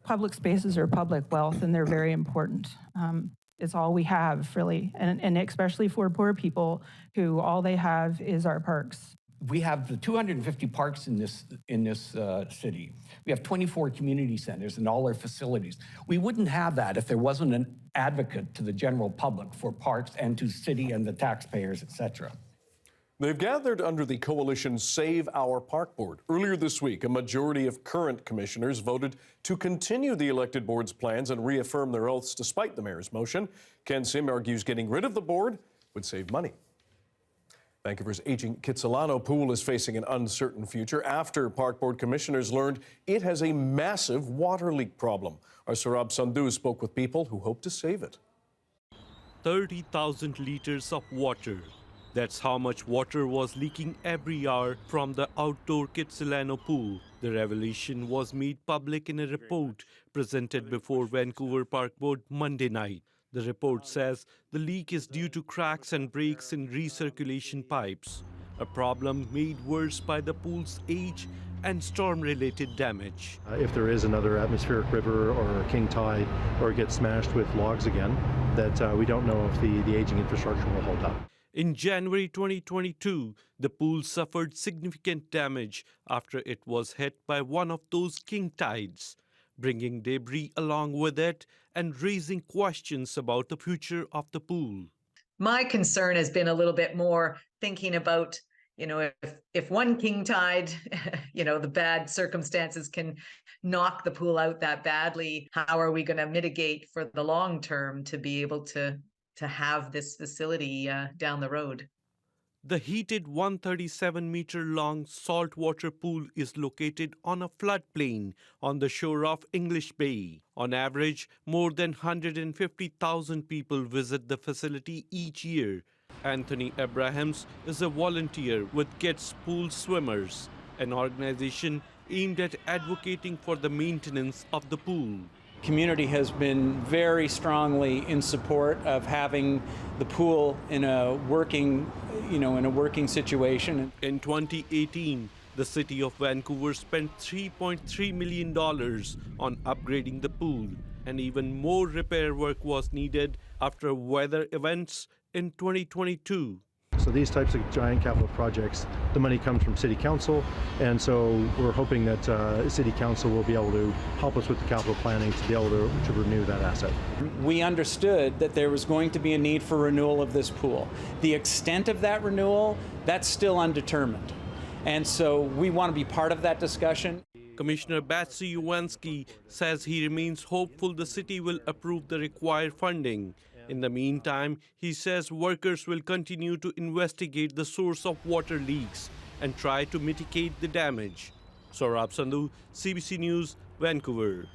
public spaces are public wealth, and they're very important. It's all we have, really, and especially for poor people who all they have is our parks. We have the 250 parks in this city. We have 24 community centers and all our facilities. We wouldn't have that if there wasn't an advocate to the general public for parks and to city and the taxpayers, et cetera. They've gathered under the coalition Save Our Park Board. Earlier this week, a majority of current commissioners voted to continue the elected board's plans and reaffirm their oaths despite the mayor's motion. Ken Sim argues getting rid of the board would save money. Vancouver's aging Kitsilano pool is facing an uncertain future after Park Board commissioners learned it has a massive water leak problem. Our Saurabh Sandhu spoke with people who hope to save it. 30,000 liters of water. That's how much water was leaking every hour from the outdoor Kitsilano pool. The revelation was made public in a report presented before Vancouver Park Board Monday night. The report says the leak is due to cracks and breaks in recirculation pipes, a problem made worse by the pool's age and storm-related damage. If there is another atmospheric river or a king tide or it gets smashed with logs again, that we don't know if the aging infrastructure will hold up. In January 2022, the pool suffered significant damage after it was hit by one of those king tides, bringing debris along with it and raising questions about the future of the pool. My concern has been a little bit more thinking about, if one king tide, the bad circumstances can knock the pool out that badly, how are we going to mitigate for the long term to be able to have this facility down the road? The heated 137-meter-long saltwater pool is located on a floodplain on the shore of English Bay. On average, more than 150,000 people visit the facility each year. Anthony Abrahams is a volunteer with Kids Pool Swimmers, an organization aimed at advocating for the maintenance of the pool. Community has been very strongly in support of having the pool in a working situation. In 2018, the city of Vancouver spent $3.3 million on upgrading the pool, and even more repair work was needed after weather events in 2022. So these types of giant capital projects, the money comes from City Council, and so we're hoping that City Council will be able to help us with the capital planning to be able to renew that asset. We understood that there was going to be a need for renewal of this pool. The extent of that renewal, that's still undetermined. And so we want to be part of that discussion. Commissioner Batsy Uwansky says he remains hopeful the city will approve the required funding. In the meantime, he says workers will continue to investigate the source of water leaks and try to mitigate the damage. Saurabh Sandhu, CBC News, Vancouver.